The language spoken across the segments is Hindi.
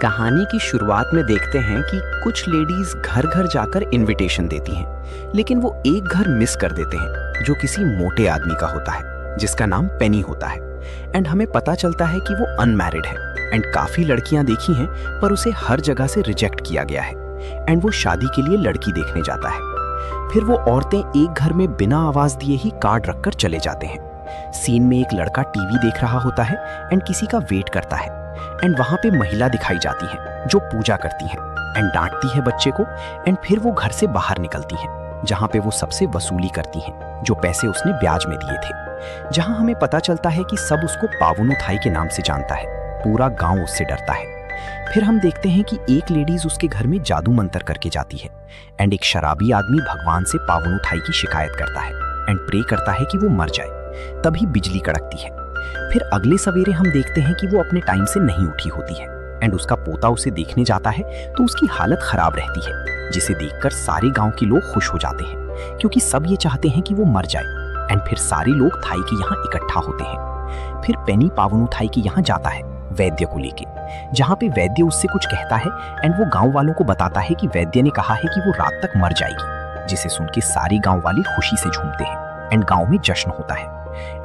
कहानी की शुरुआत में देखते हैं कि कुछ लेडीज घर घर जाकर इनविटेशन देती हैं, लेकिन वो एक घर मिस कर देते हैं जो किसी मोटे आदमी का होता है जिसका नाम पेनी होता है। एंड हमें पता चलता है कि वो अनमैरिड है एंड काफी लड़कियां देखी हैं पर उसे हर जगह से रिजेक्ट किया गया है एंड वो शादी के लिए लड़की देखने जाता है। फिर वो औरतें एक घर में बिना आवाज दिए ही कार्ड रखकर चले जाते हैं। सीन में एक लड़का टीवी देख रहा होता है एंड किसी का वेट करता है एंड वहां पे महिला दिखाई जाती है जो पूजा करती है एंड डांटती है बच्चे को एंड फिर वो घर से बाहर निकलती है जहां पे वो सबसे वसूली करती हैं जो पैसे उसने ब्याज में दिए थे। जहां हमें पता चलता है कि सब उसको पावनुथाई के नाम से जानता है, पूरा गांव उससे डरता है। फिर हम देखते हैं कि एक लेडीज उसके घर में जादू मंतर करके जाती है एंड एक शराबी आदमी भगवान से पावनुथाई की शिकायत करता है एंड प्रे करता है कि वो मर जाए। तभी बिजली कड़कती है। फिर अगले सवेरे हम देखते हैं कि वो अपने टाइम से नहीं उठी होती है एंड उसका पोता उसे देखने जाता है तो उसकी हालत खराब रहती है, जिसे देखकर सारे गांव के लोग खुश हो जाते हैं क्योंकि सब ये चाहते हैं कि वो मर जाए। एंड फिर सारे लोग थाई के यहाँ इकट्ठा होते हैं। फिर पेनी पावनुथाई के यहाँ जाता है वैद्य को लेके, जहाँ पे वैद्य उससे कुछ कहता है एंड वो गांव वालों को बताता है कि वैद्य ने कहा है कि वो रात तक मर जाएगी, जिसे सुन के सारे गांव वाले खुशी से झूमते हैं एंड गांव में जश्न होता है।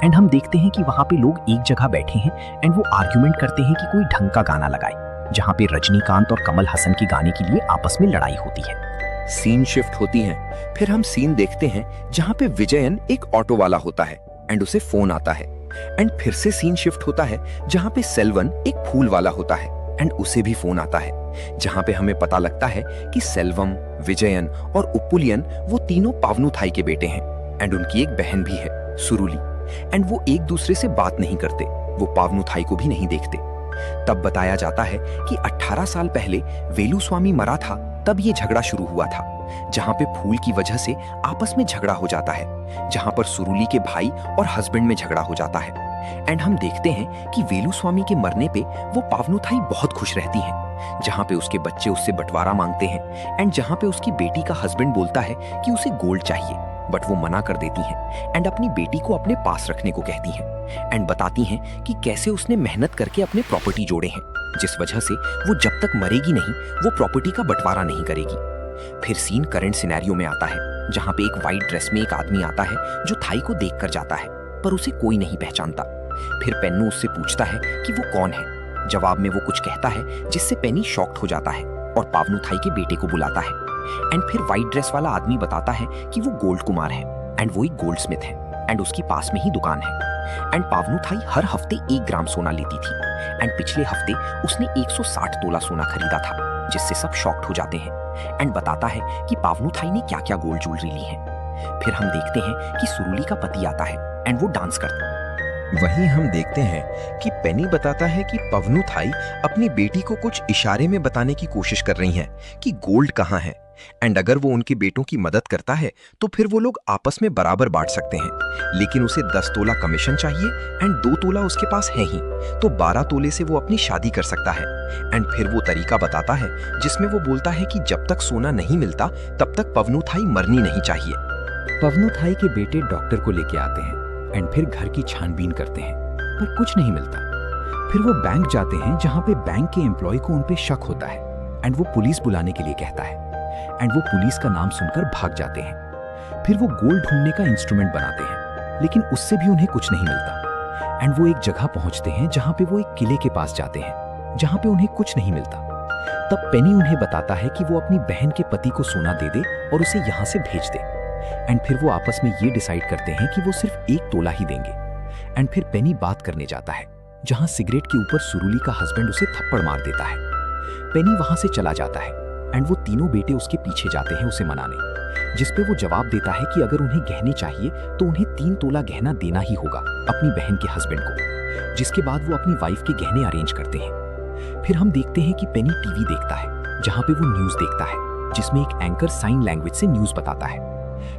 एंड हम देखते हैं कि वहां पे लोग एक जगह बैठे हैं एंड वो आर्ग्यूमेंट करते हैं कि कोई ढंग का गाना लगाए, जहां पे रजनीकांत और कमल हसन के गाने के लिए आपस में लड़ाई होती है। सीन शिफ्ट होती है। फिर हम सीन देखते हैं जहां पे विजयन एक ऑटो वाला होता है एंड उसे फोन आता है। एंड फिर से सीन शिफ्ट होता है जहां पे सेल्वन एक फूल वाला होता है एंड उसे भी फोन आता है, जहां पे हमें पता लगता है कि सेल्वम, विजयन और उपुलियन वो तीनों पावनुथाई के बेटे हैं एंड उनकी एक बहन भी है, सुरुली। एंड वो एक दूसरे से बात नहीं करते, वो पावनुथाई को भी नहीं देखते। तब बताया जाता है कि 18 साल पहले वेलुस्वामी मरा था, तब ये झगड़ा शुरू हुआ था, जहां पे फूल की वजह से आपस में झगड़ा हो जाता है, जहां पर सुरुली के भाई और हस्बैंड में झगड़ा हो जाता है। एंड हम देखते हैं कि वेलुस्वामी के मरने पे वो पावनुथाई बहुत खुश रहती है, जहां पे उसके बच्चे उससे बंटवारा मांगते हैं एंड जहां पे उसकी बेटी का हस्बैंड बोलता है कि उसे गोल्ड चाहिए, बट वो मना कर देती हैं एंड अपनी बेटी को अपने पास रखने को कहती हैं एंड बताती हैं कि कैसे उसने मेहनत करके अपने प्रॉपर्टी जोड़े हैं, जिस वजह से वो जब तक मरेगी नहीं वो प्रॉपर्टी का बंटवारा नहीं करेगी। फिर सीन करंट सिनेरियो में आता है, जहां पे एक वाइट ड्रेस में एक आदमी आता है जो थाई को देख कर जाता है पर उसे कोई नहीं पहचानता। फिर पेन्नू उससे पूछता है कि वो कौन है। जवाब में वो कुछ कहता है जिससे पेनी शॉक्ड हो जाता है और पावनुथाई के बेटे को बुलाता है। एंड फिर व्हाइट ड्रेस वाला आदमी बताता है कि वो गोल्ड कुमार है एंड वो एक गोल्ड स्मिथ है एंड उसकी पास में ही दुकान है। एंड पावनुथाई हर हफ्ते 1 ग्राम सोना लेती थी एंड पिछले हफ्ते उसने 160 तोला सोना खरीदा था, जिससे सब शॉक्ड हो जाते हैं एंड बताता है कि पावनुथाई ने क्या क्या गोल्ड ज्वेलरी ली है। फिर हम देखते हैं कि सुरुली का पति आता है एंड वो डांस करता है। वहीं हम देखते हैं कि पेनी बताता है कि पावनुथाई अपनी बेटी को कुछ इशारे में बताने की कोशिश कर रही हैं कि गोल्ड कहाँ है एंड अगर वो उनके बेटों की मदद करता है तो फिर वो लोग आपस में बराबर बांट सकते हैं, लेकिन उसे 10 तोला कमीशन चाहिए एंड 2 तोला उसके पास है ही, तो 12 तोले से वो अपनी शादी कर सकता है। एंड फिर वो तरीका बताता है जिसमें वो बोलता है कि जब तक सोना नहीं मिलता तब तक पावनुथाई मरनी नहीं चाहिए। पावनुथाई के बेटे डॉक्टर को लेके आते हैं एंड फिर घर की छानबीन करते हैं पर कुछ नहीं मिलता। फिर वो बैंक जाते हैं जहां पे बैंक के एम्प्लॉय को उन पे शक होता है एंड वो पुलिस बुलाने के लिए कहता है एंड वो पुलिस का नाम सुनकर भाग जाते हैं। फिर वो गोल्ड ढूंढने का इंस्ट्रूमेंट बनाते हैं, लेकिन उससे भी उन्हें कुछ नहीं मिलता एंड वो एक जगह पहुंचते हैं जहां पे वो एक किले के पास जाते हैं जहां पे उन्हें कुछ नहीं मिलता। तब पेनी उन्हें बताता है कि वो अपनी बहन के पति को सोना दे दे और उसे यहाँ से भेज दे। एंड फिर वो आपस में ये डिसाइड करते हैं कि वो सिर्फ 1 तोला ही देंगे। एंड फिर पेनी बात करने जाता है जहां सिगरेट के ऊपर सुरुली का हस्बैंड उसे थप्पड़ मार देता है। पेनी वहां से चला जाता है एंड वो तीनों बेटे उसके पीछे जाते हैं उसे मनाने, जिसपे वो जवाब देता है कि अगर उन्हें गहने चाहिए तो उन्हें 3 तोला गहना देना ही होगा अपनी बहन के हस्बैंड को, जिसके बाद वो अपनी वाइफ के गहने अरेंज करते हैं। फिर हम देखते हैं कि पेनी टीवी देखता है जहां पे वो न्यूज देखता है, जिसमें एक एंकर साइन लैंग्वेज से न्यूज बताता है।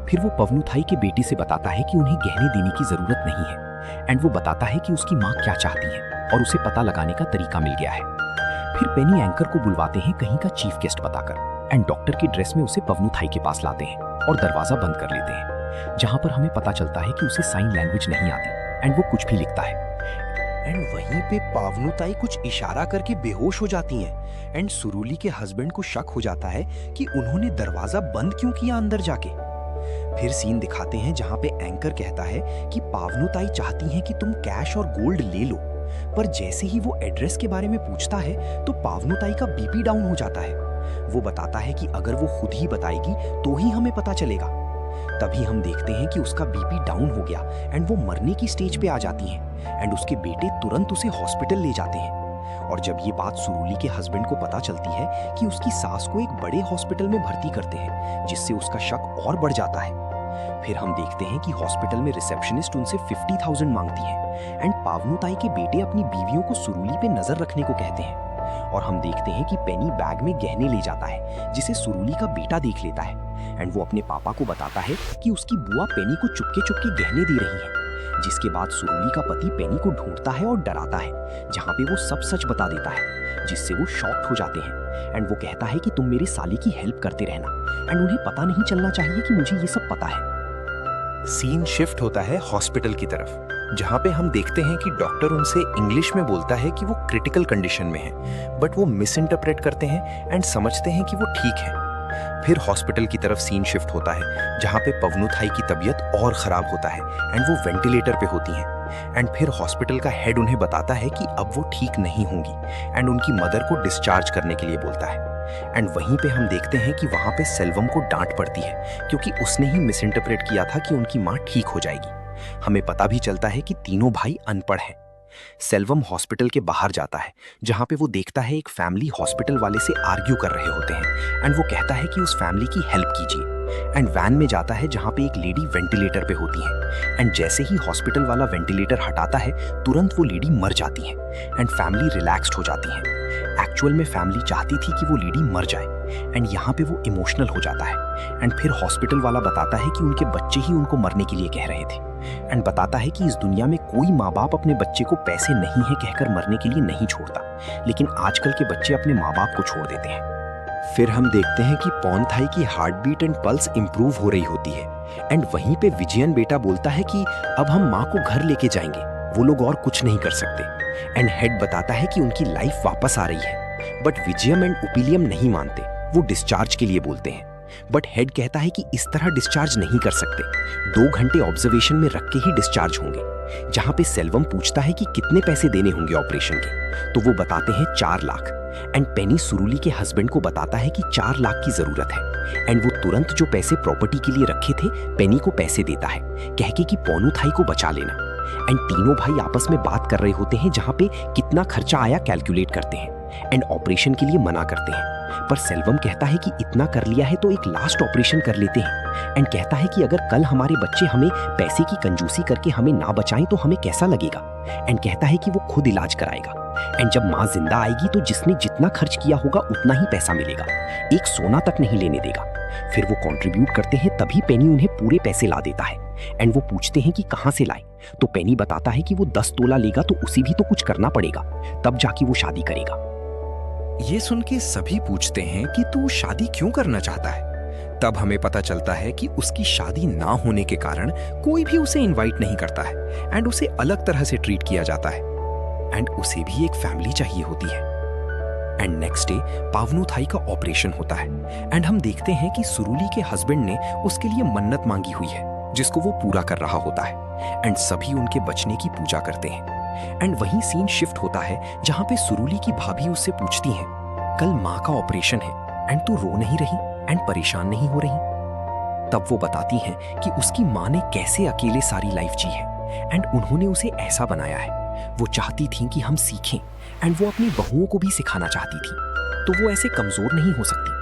फिर वो पावनुथाई के बेटे से बताता है कि उन्हें गहने देने की जरूरत नहीं है एंड वो बताता है कि उसकी माँ क्या चाहती है और उसे पता लगाने का तरीका मिल गया है। फिर पेनी एंकर को बुलवाते हैं कहीं का चीफ गेस्ट बताकर एंड डॉक्टर की ड्रेस में उसे पावनुथाई के पास लाते हैं और दरवाजा बंद कर लेते हैं, जहां पर हमें पता चलता है कि उसे साइन लैंग्वेज नहीं आती एंड वो कुछ भी लिखता है। एंड वहीं पे पावनुताई कुछ इशारा करके बेहोश हो जाती हैं एंड सुरुली के हस्बैंड को शक हो जाता है कि उन्होंने दरवाजा बंद क्यों किया अंदर जाके। फिर सीन दिखाते हैं जहां पे एंकर कहता है कि पावनुताई चाहती हैं कि तुम कैश और गोल्ड ले लो, पर जैसे ही वो एड्रेस के बारे में पूछता है तो पावनुताई का बीपी डाउन हो जाता है। वो बताता है कि अगर वो खुद ही बताएगी तो ही हमें पता चलेगा। तभी हम देखते हैं कि उसका बीपी डाउन हो गया एंड वो मरने की स्टेज पे आ जाती हैं एंड उसके बेटे तुरंत उसे हॉस्पिटल ले जाते हैं। और जब ये बात सुरुली के हस्बैंड को पता चलती है कि उसकी सास को एक बड़े हॉस्पिटल में भर्ती करते हैं, जिससे उसका शक और बढ़ जाता है। फिर हम देखते हैं कि हॉस्पिटल में रिसेप्शनिस्ट उनसे 50,000 मांगती है एंड पावनुताई के बेटे अपनी बीवियों को सुरुली पे नजर रखने को कहते हैं। और हम देखते हैं कि पेनी बैग में गहने ले जाता है, जिसे सुरुली का बेटा देख लेता है एंड वो अपने पापा को बताता है कि उसकी बुआ पेनी को चुपके चुपके गहने दे रही है। जिसके बाद सुरुली का पति पेनी को ढूंढता है और डराता है, जहाँ पे वो सब सच बता देता है, जिससे वो शॉक्ड हो जाते हैं एंड वो कहता है कि तुम मेरे साले की हेल्प करते रहना एंड उन्हें पता नहीं चलना चाहिए कि मुझे ये सब पता है। सीन शिफ्ट होता है हॉस्पिटल की तरफ, जहां पे हम देखते हैं कि डॉक्टर उनसे इंग्लिश में बोलता है कि वो क्रिटिकल कंडीशन में है, बट वो मिस इंटरप्रेट करते हैं एंड समझते हैं कि वो ठीक है। फिर हॉस्पिटल की तरफ सीन शिफ्ट होता है, जहां पे पवनुथाई की तबीयत और खराब होता है एंड वो वेंटिलेटर पे होती हैं। एंड फिर हॉस्पिटल का हेड उन्हें बताता है कि अब वो ठीक नहीं होंगी एंड उनकी मदर को डिस्चार्ज करने के लिए बोलता है। एंड वहीं पे हम देखते हैं कि वहां पे सेल्वम को डांट पड़ती है, क्योंकि उसने ही मिस इंटरप्रेट किया था कि उनकी माँ ठीक हो जाएगी। हमें पता भी चलता है कि तीनों भाई अनपढ़ हैं। सेल्वम हॉस्पिटल के बाहर जाता है, जहां पे वो देखता है एक फैमिली हॉस्पिटल वाले से आर्ग्यू कर रहे होते हैं एंड वो कहता है कि उस फैमिली की हेल्प कीजिए। एंड वैन में जाता है, जहां पे एक लेडी वेंटिलेटर पे होती है एंड जैसे ही हॉस्पिटल वाला वेंटिलेटर हटाता है, तुरंत वो लेडी मर जाती है एंड फैमिली रिलैक्स्ड हो जाती है। एक्चुअल में फैमिली चाहती थी कि वो लेडी मर जाए एंड यहाँ पे वो इमोशनल हो जाता है। एंड फिर हॉस्पिटल वाला बताता है कि उनके बच्चे ही उनको मरने के लिए कह रहे थे एंड बताता है कि इस दुनिया में कोई माँ बाप अपने बच्चे को पैसे नहीं है कहकर मरने के लिए नहीं छोड़ता, लेकिन आजकल के बच्चे अपने माँ बाप को छोड़ देते हैं। फिर हम देखते हैं कि पॉनथाई की heart beat and pulse improve हो रही होती है एंड वहीं पे विजयन बेटा बोलता है कि अब हम माँ को घर लेके जाएंगे, वो लोग और कुछ नहीं कर सकते। एंड हेड बताता है कि उनकी लाइफ वापस आ रही है, बट विजयम एंड उपिलियम नहीं मानते, वो डिस्चार्ज के लिए बोलते हैं। बट हेड कहता है कि इस तरह डिस्चार्ज नहीं कर सकते, 2 घंटे ऑब्जर्वेशन में रख के ही डिस्चार्ज होंगे। जहां पे सेल्वम पूछता है कि कितने पैसे देने होंगे ऑपरेशन के, तो वो बताते हैं 4 लाख एंड पेनी सुरुली के हस्बैंड को बताता है कि 4 लाख की जरूरत है एंड वो तुरंत जो पैसे प्रॉपर्टी के लिए रखे थे पेनी को पैसे देता है, कह के कि पॉनुथाई को बचा लेना। एंड तीनों भाई आपस में बात कर रहे होते हैं, जहां पे कितना खर्चा आया कैलकुलेट करते हैं एंड ऑपरेशन के लिए मना करते हैं। पर सेल्वम कहता है कि इतना कर लिया है तो एक लास्ट ऑपरेशन कर लेते हैं एंड कहता है कि अगर कल हमारे बच्चे हमें पैसे की कंजूसी करके हमें ना बचाएं तो हमें कैसा लगेगा। एंड कहता है कि वो खुद इलाज कराएगा एंड जब माँ जिंदा आएगी तो जिसने जितना खर्च किया होगा उतना ही पैसा मिलेगा, एक सोना तक नहीं लेने देगा। फिर वो कंट्रीब्यूट करते हैं, तभी पेनी उन्हें पूरे पैसे ला देता है एंड वो पूछते हैं कि कहाँ से लाए, तो पेनी बताता है कि वो 10 तोला लेगा तो उसे भी तो कुछ करना पड़ेगा, तब जाके वो शादी करेगा। ये सुन के सभी पूछते हैं कि तू शादी क्यों करना चाहता है। तब हमें पता चलता है कि उसकी शादी ना होने के कारण कोई भी उसे इनवाइट नहीं करता है एंड उसे अलग तरह से ट्रीट किया जाता है एंड उसे भी एक फैमिली चाहिए होती है। एंड नेक्स्ट डे पावनुथाई का ऑपरेशन होता है एंड हम देखते हैं कि सुरुली के हस्बैंड ने उसके लिए मन्नत मांगी हुई है, जिसको वो पूरा कर रहा होता है एंड सभी उनके बचने की पूजा करते हैं। एंड वहीं सीन शिफ्ट होता है, जहां पे सुरुली की भाभी उससे पूछती हैं, कल माँ का ऑपरेशन है एंड तू रो नहीं रही एंड परेशान नहीं हो रही। तब वो बताती हैं कि उसकी माँ ने कैसे अकेले सारी लाइफ जी है एंड उन्होंने उसे ऐसा बनाया है। वो चाहती थी कि हम सीखें एंड वो अपनी बहुओं को भी सिखाना चाहती थी, तो वो ऐसे कमजोर नहीं हो सकती।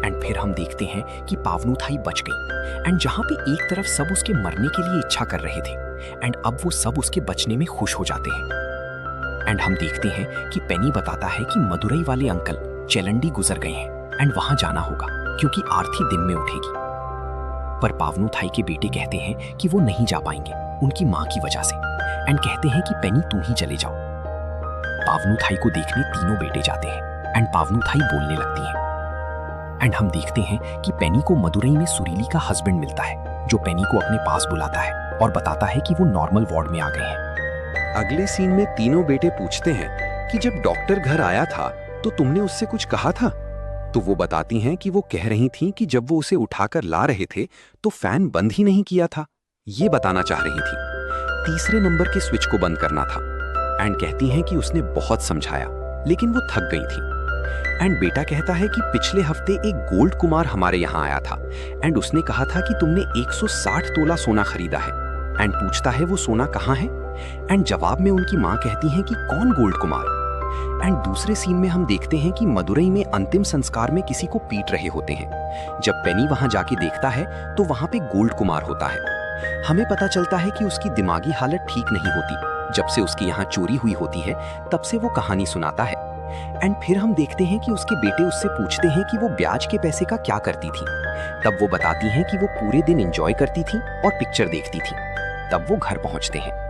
एंड फिर हम देखते हैं कि पावनुथाई बच गई एंड जहां पे एक तरफ सब उसके मरने के लिए इच्छा कर रहे थे एंड अब वो सब उसके बचने में खुश हो जाते हैं। एंड हम देखते हैं कि पेनी बताता है कि मदुरई वाले अंकल चेलंडी गुजर गए हैं एंड वहां जाना होगा क्योंकि आरती दिन में उठेगी। पर पावनुथाई के बेटे कहते हैं कि वो नहीं जा पाएंगे उनकी माँ की वजह से एंड कहते हैं कि पेनी तुम ही चले जाओ। पावनुथाई को देखने तीनों बेटे जाते हैं एंड पावनुथाई बोलने लगती है एंड हम देखते हैं कि पेनी को मदुरई में सुरीली का हस्बैंड मिलता है, जो पेनी को अपने पास बुलाता है और बताता है कि वो नॉर्मल वार्ड में आ गए हैं। अगले सीन में तीनों बेटे पूछते हैं कि जब डॉक्टर घर आया था तो तुमने उससे कुछ कहा था? तो वो बताती हैं कि वो कह रही थीं कि जब वो उसे उठाकर ला रहे थे तो फैन बंद ही नहीं किया था, ये बताना चाह रही थी। तीसरे नंबर के स्विच को बंद करना था। एंड कहती हैं कि उसने बहुत समझाया लेकिन वो थक गई थी। एंड बेटा कहता है कि पिछले हफ्ते एक गोल्ड कुमार हमारे यहाँ आया था एंड उसने कहा था कि तुमने 160 तोला सोना खरीदा है। एंड पूछता है वो सोना कहाँ है? एंड जवाब में उनकी माँ कहती हैं कि कौन गोल्ड कुमार? एंड दूसरे सीन में हम देखते हैं कि मदुरई में अंतिम संस्कार में किसी को पीट रहे होते हैं। जब पेनी वहां जाके देखता है तो वहां पे गोल्ड कुमार होता है। हमें पता चलता है कि उसकी दिमागी हालत ठीक नहीं होती। जब से उसकी यहाँ चोरी हुई होती है तब से वो कहानी सुनाता है। एंड फिर हम देखते हैं कि उसके बेटे उससे पूछते हैं कि वो ब्याज के पैसे का क्या करती थी। तब वो बताती हैं कि वो पूरे दिन एंजॉय करती थी और पिक्चर देखती थी। तब वो घर पहुंचते हैं।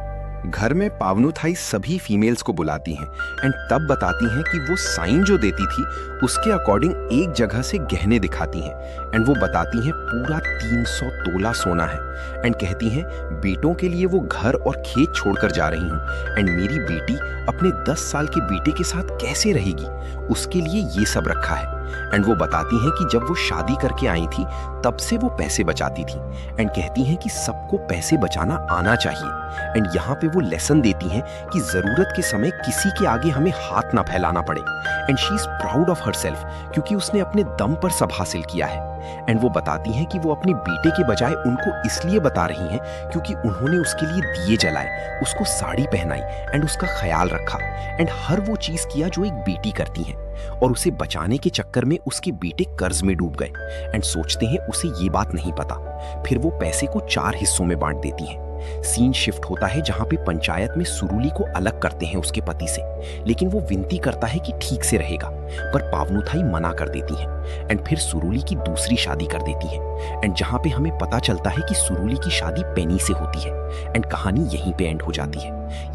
घर में पावनुथाई सभी फीमेल्स को बुलाती हैं एंड तब बताती हैं कि वो साइन जो देती थी उसके अकॉर्डिंग एक जगह से गहने दिखाती हैं। एंड वो बताती हैं पूरा 300 तोला सोना है। एंड कहती हैं बेटों के लिए वो घर और खेत छोड़कर जा रही हूँ एंड मेरी बेटी अपने 10 साल के बेटे के साथ कैसे रहेगी, उसके लिए ये सब रखा है। एंड वो बताती हैं कि जब वो शादी करके आई थी तब से वो पैसे बचाती थी। एंड कहती हैं कि सबको पैसे बचाना आना चाहिए। एंड यहाँ पे वो लेसन देती हैं कि जरूरत के समय किसी के आगे हमें हाथ ना फैलाना पड़े। And she is proud of herself क्योंकि उसने अपने दम पर सब हासिल किया है। एंड वो बताती हैं कि वो अपने बेटे के बजाय उनको इसलिए बता रही हैं क्योंकि उन्होंने उसके लिए दिए जलाए, उसको साड़ी पहनाई एंड उसका ख्याल रखा एंड हर वो चीज किया जो एक बेटी करती है। और उसे बचाने के चक्कर में उसके बेटे कर्ज में डूब गए एंड सोचते हैं उसे ये बात नहीं पता। फिर वो पैसे को 4 हिस्सों में बांट देती हैं। सीन शिफ्ट होता है जहां पे पंचायत में सुरुली को अलग करते हैं उसके पति से, लेकिन वो विनती करता है कि ठीक से रहेगा, पर पावनुथाई मना कर देती है। एंड फिर सुरुली की दूसरी शादी कर देती है एंड जहां पे हमें पता चलता है कि सुरुली की शादी पेनी से होती है। एंड कहानी यहीं पे एंड हो जाती है।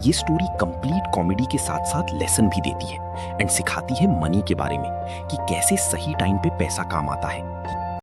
ये स्टोरी कंप्लीट कॉमेडी के साथ साथ लेसन भी देती है एंड सिखाती है मनी के बारे में कि कैसे सही टाइम पे पैसा काम आता है।